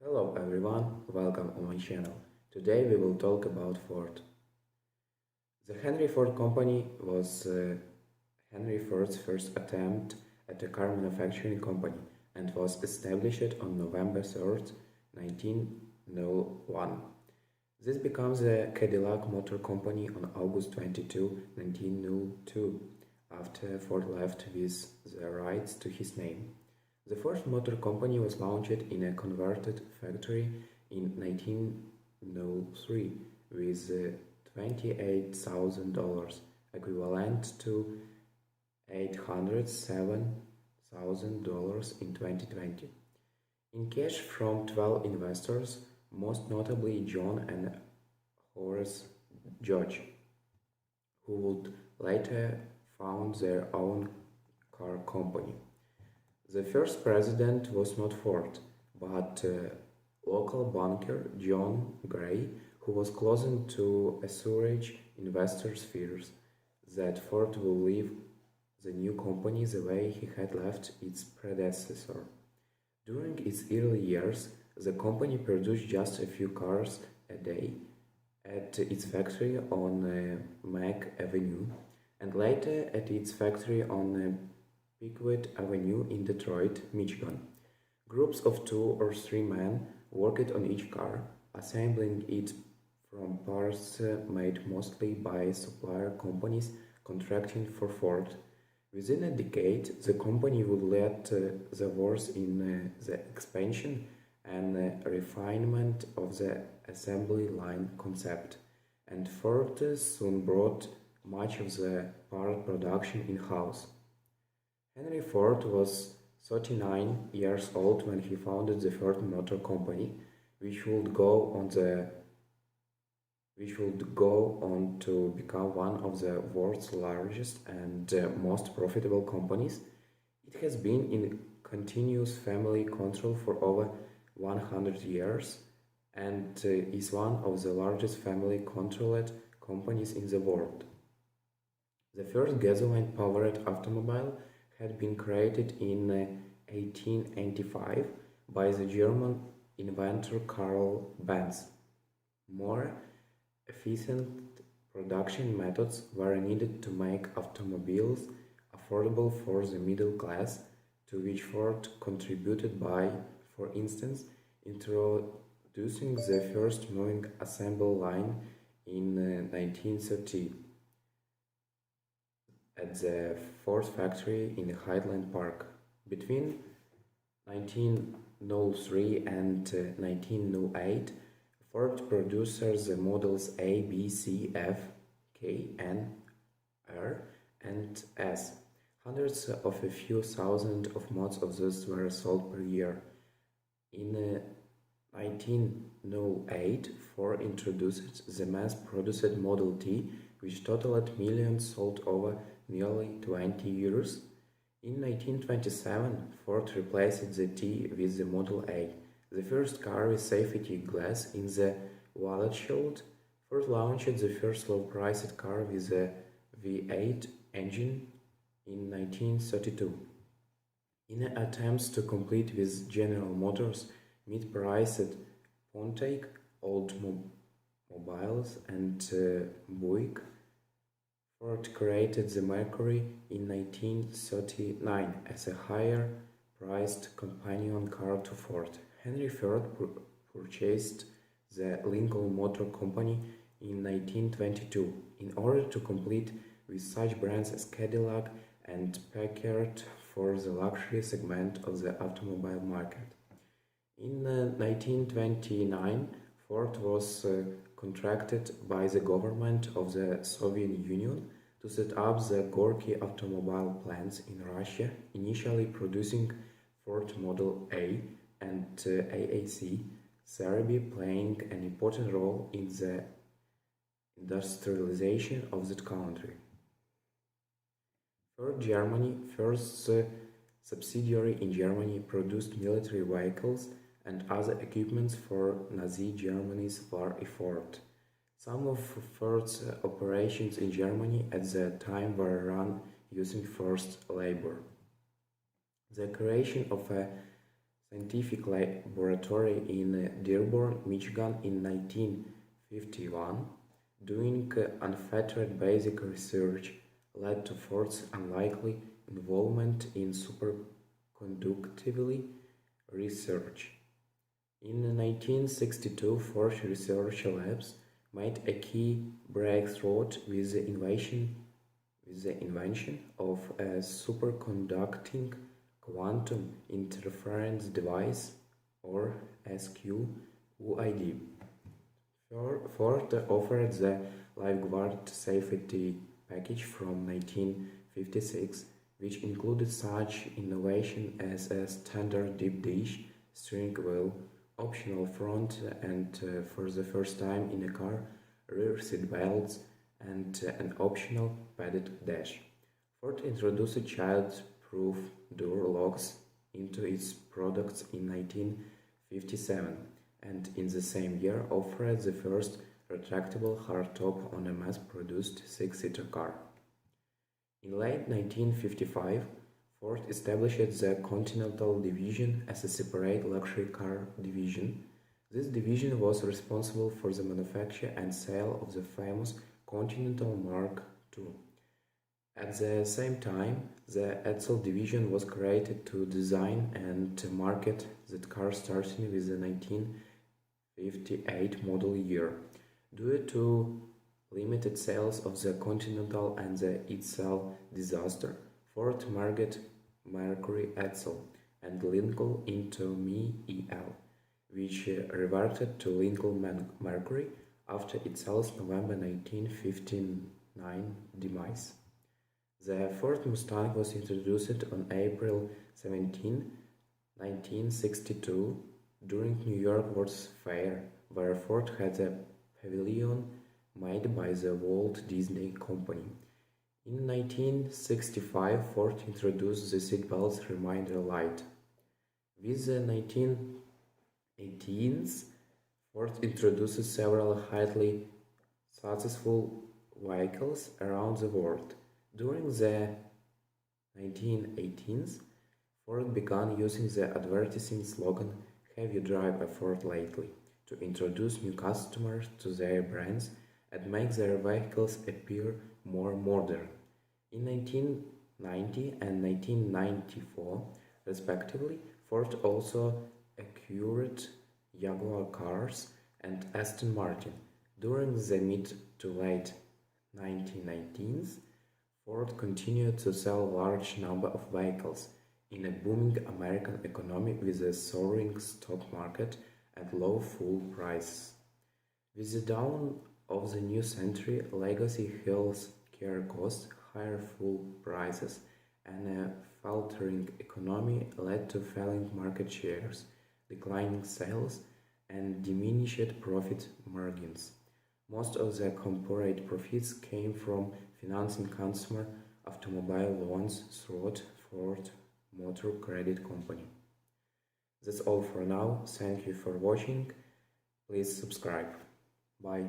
Hello everyone, welcome on my channel. Today we will talk about Ford. The Henry Ford Company was Henry Ford's first attempt at a car manufacturing company and was established on November 3rd, 1901. This becomes the Cadillac Motor Company on August 22, 1902, after Ford left with the rights to his name. The first motor company was launched in a converted factory in 1903 with $28,000, equivalent to $807,000 in 2020, in cash from 12 investors, most notably John and Horace George, who would later found their own car company. The first president was not Ford, but local banker John Gray, who was close to assuage investors' fears that Ford will leave the new company the way he had left its predecessor. During its early years, the company produced just a few cars a day at its factory on Mack Avenue, and later at its factory on Pickwick Avenue in Detroit, Michigan. Groups of 2 or 3 men worked on each car, assembling it from parts made mostly by supplier companies contracting for Ford. Within a decade, the company would lead the wars in the expansion and refinement of the assembly line concept, and Ford soon brought much of the part production in-house. Henry Ford was 39 years old when he founded the Ford Motor Company, which would go on to become one of the world's largest and most profitable companies. It has been in continuous family control for over 100 years and is one of the largest family-controlled companies in the world. The first gasoline-powered automobile had been created in 1885 by the German inventor Karl Benz. More efficient production methods were needed to make automobiles affordable for the middle class, to which Ford contributed by, for instance, introducing the first moving assembly line in 1930 at the Ford factory in Highland Park. Between 1903 and 1908, Ford produced the models A, B, C, F, K, N, R, and S. Hundreds of a few thousand of models of those were sold per year. In 1908, Ford introduced the mass-produced Model T, which totaled millions sold over nearly 20 years. In 1927, Ford replaced the T with the Model A, the first car with safety glass in the wallet shield. Ford launched the first low-priced car with a V8 engine in 1932. In attempts to compete with General Motors' mid-priced Pontiac, Oldsmobiles, and Buick, Ford created the Mercury in 1939 as a higher-priced companion car to Ford. Henry Ford purchased the Lincoln Motor Company in 1922 in order to compete with such brands as Cadillac and Packard for the luxury segment of the automobile market. In 1929, Ford was contracted by the government of the Soviet Union to set up the Gorky automobile plants in Russia, initially producing Ford Model A and AAC, Serbia playing an important role in the industrialization of that country. Ford Germany, first subsidiary in Germany, produced military vehicles and other equipment for Nazi Germany's war effort. Some of Ford's operations in Germany at the time were run using forced labor. The creation of a scientific laboratory in Dearborn, Michigan in 1951, doing unfettered basic research led to Ford's unlikely involvement in superconductivity research. In 1962, Ford Research Labs made a key breakthrough with the invention of a superconducting quantum interference device, or SQUID. Ford offered the Lifeguard Safety Package from 1956, which included such innovation as a standard deep dish steering wheel, optional front and for the first time in a car, rear seat belts, and an optional padded dash. Ford introduced child-proof door locks into its products in 1957, and in the same year offered the first retractable hardtop on a mass-produced six-seater car. In late 1955, Ford established the Continental Division as a separate luxury car division. This division was responsible for the manufacture and sale of the famous Continental Mark II. At the same time, the Edsel division was created to design and market the car starting with the 1958 model year. Due to limited sales of the Continental and the Edsel disaster, Ford merged Mercury Edsel and Lincoln into Me-EL, which reverted to Lincoln Mercury after Edsel's November 1959 demise. The Ford Mustang was introduced on April 17, 1962, during New York World's Fair, where Ford had a pavilion made by the Walt Disney Company. In 1965, Ford introduced the seatbelt reminder light. With the 1980s, Ford introduced several highly successful vehicles around the world. During the 1980s, Ford began using the advertising slogan "Have you driven a Ford lately?" to introduce new customers to their brands and make their vehicles appear more modern. In 1990 and 1994, respectively, Ford also acquired Jaguar cars and Aston Martin. During the mid to late 1990s, Ford continued to sell a large number of vehicles in a booming American economy with a soaring stock market and low fuel prices. With the dawn of the new century, legacy health care costs, higher fuel prices, and a faltering economy led to falling market shares, declining sales, and diminished profit margins. Most of the corporate profits came from financing consumer automobile loans through Ford Motor Credit Company. That's all for now. Thank you for watching. Please subscribe. Bye.